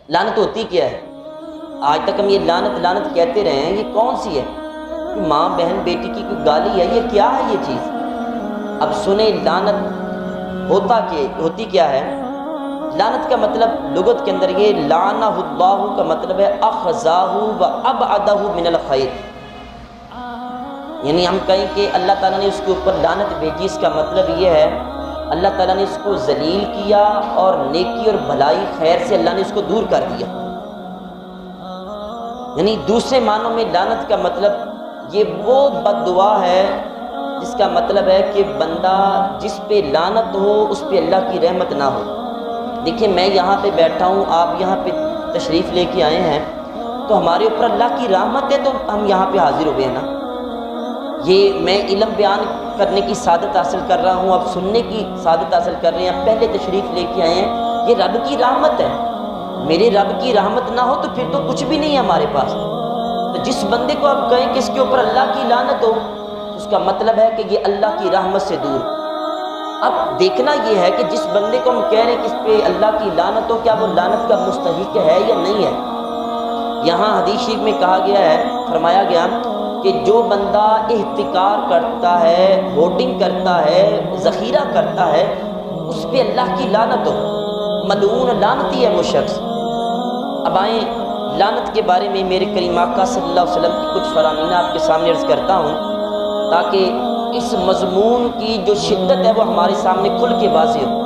لعنت ہوتی کیا ہے؟ آج تک ہم یہ لعنت لعنت کہتے رہے ہیں، یہ کون سی ہے؟ ماں بہن بیٹی کی کوئی گالی ہے؟ یہ کیا ہے یہ چیز؟ اب سنیں لعنت ہوتی کیا ہے؟ لعنت کا مطلب لغت کے اندر یہ لعنہ اللہ کا مطلب ہے اخزاہ و ابعدہ من الخیر، یعنی ہم کہیں کہ اللہ تعالیٰ نے اس کے اوپر لعنت بھیجی، اس کا مطلب یہ ہے اللہ تعالیٰ نے اس کو ذلیل کیا اور نیکی اور بھلائی خیر سے اللہ نے اس کو دور کر دیا۔ یعنی دوسرے معنوں میں لعنت کا مطلب یہ وہ بد دعا ہے جس کا مطلب ہے کہ بندہ جس پہ لعنت ہو اس پہ اللہ کی رحمت نہ ہو۔ دیکھیں میں یہاں پہ بیٹھا ہوں، آپ یہاں پہ تشریف لے کے آئے ہیں تو ہمارے اوپر اللہ کی رحمت ہے تو ہم یہاں پہ حاضر ہو گئے نا۔ یہ میں علم بیان کرنے کی سعادت حاصل کر رہا ہوں، اب سننے کی سعادت حاصل کر رہے ہیں، پہلے تشریف لے کے آئے ہیں، یہ رب کی رحمت ہے۔ میرے رب کی رحمت نہ ہو تو پھر تو کچھ بھی نہیں ہے ہمارے پاس۔ تو جس بندے کو آپ کہیں کہ اس کے اوپر اللہ کی لعنت ہو، اس کا مطلب ہے کہ یہ اللہ کی رحمت سے دور۔ اب دیکھنا یہ ہے کہ جس بندے کو ہم کہہ رہے ہیں کہ اس پہ اللہ کی لعنت ہو، کیا وہ لعنت کا مستحق ہے یا نہیں ہے؟ یہاں حدیث شریف میں کہا گیا ہے، فرمایا گیا کہ جو بندہ احتکار کرتا ہے، ہوٹنگ کرتا ہے، ذخیرہ کرتا ہے، اس پہ اللہ کی لعنت ہو، ملعون لعنتی ہے وہ شخص۔ اب آئیں لعنت کے بارے میں میرے کریم آقا صلی اللہ علیہ وسلم کی کچھ فرامین آپ کے سامنے عرض کرتا ہوں تاکہ اس مضمون کی جو شدت ہے وہ ہمارے سامنے کھل کے واضح ہو۔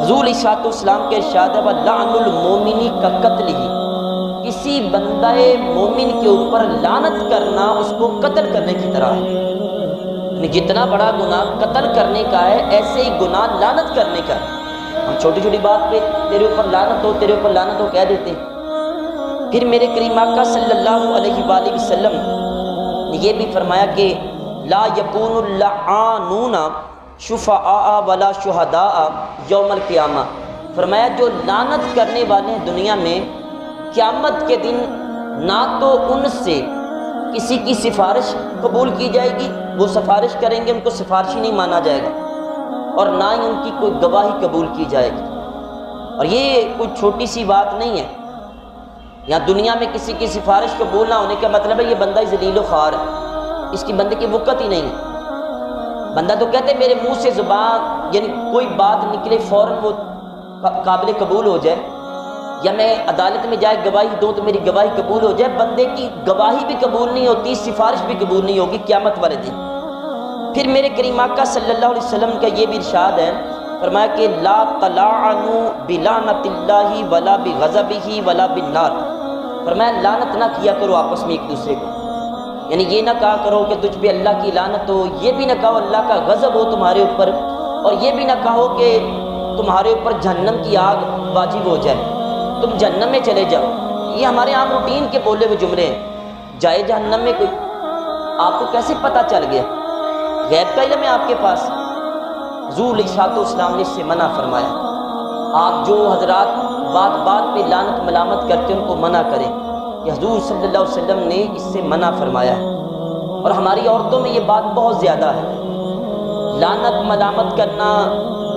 حضور علیہ الصلوۃ والسلام کے ارشاد ہے وَلَعْنُ الْمُؤْمِنِ كَقَتْلِهِ، کسی بندہ مومن کے اوپر لعنت کرنا اس کو قتل کرنے کی طرح ہے۔ یعنی جتنا بڑا گناہ قتل کرنے کا ہے، ایسے ہی گناہ لعنت کرنے کا ہے۔ ہم چھوٹی چھوٹی بات پہ تیرے اوپر لعنت ہو، تیرے اوپر لعنت ہو کہہ دیتے ہیں۔ پھر میرے کریم آقا صلی اللہ علیہ وآلہ وسلم نے یہ بھی فرمایا کہ لا یکون اللعانون شفعاء ولا شہداء یوم القیامہ، فرمایا جو لعنت کرنے والے ہیں دنیا میں، قیامت کے دن نہ تو ان سے کسی کی سفارش قبول کی جائے گی، وہ سفارش کریں گے ان کو سفارشی نہیں مانا جائے گا، اور نہ ہی ان کی کوئی گواہی قبول کی جائے گی۔ اور یہ کوئی چھوٹی سی بات نہیں ہے، یہاں دنیا میں کسی کی سفارش قبول نہ ہونے کا مطلب ہے یہ بندہ ذلیل و خوار ہے، اس کی بندے کی وقت ہی نہیں ہے۔ بندہ تو کہتے میرے منہ سے زبان یعنی کوئی بات نکلے فوراً وہ قابل قبول ہو جائے، یا میں عدالت میں جائے گواہی دوں تو میری گواہی قبول ہو جائے، بندے کی گواہی بھی قبول نہیں ہوتی، سفارش بھی قبول نہیں ہوگی قیامت والے دن۔ پھر میرے کریم آقا صلی اللہ علیہ وسلم کا یہ بھی ارشاد ہے، فرمایا کہ لا تلاعنوا بلعنت اللہ ولا بغضبہ ولا بالنار، فرمایا لعنت نہ کیا کرو آپس میں ایک دوسرے کو، یعنی یہ نہ کہا کرو کہ تجھ پہ اللہ کی لعنت ہو، یہ بھی نہ کہو اللہ کا غضب ہو تمہارے اوپر، اور یہ بھی نہ کہو کہ تمہارے اوپر جہنم کی آگ واجب ہو جائے، تم جہنم میں چلے جاؤ۔ یہ ہمارے عام روٹین کے بولے ہوئے جملے ہیں، جائے جہنم میں کوئی؟ آپ کو کیسے پتہ چل گیا؟ غیب کا علم ہے آپ کے پاس؟ حضور علیہ الصلوۃ والسلام نے اس سے منع فرمایا۔ آپ جو حضرات بات بات پہ لعنت ملامت کرتے ان کو منع کریں، کہ حضور صلی اللہ علیہ وسلم نے اس سے منع فرمایا ہے۔ اور ہماری عورتوں میں یہ بات بہت زیادہ ہے، لعنت ملامت کرنا،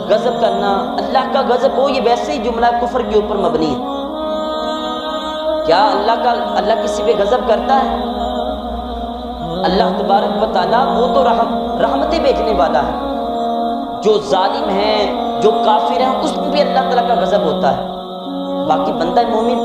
غضب کرنا۔ اللہ کا غضب ہو یہ ویسے ہی جملہ کفر کے اوپر مبنی ہے۔ کیا اللہ کسی پہ غضب کرتا ہے؟ اللہ تبارک و تعالیٰ وہ تو رحمتیں بھیجنے والا ہے، جو ظالم ہیں جو کافر ہیں اس پہ بھی اللہ تعالیٰ کا غضب ہوتا ہے، باقی بندہ مومن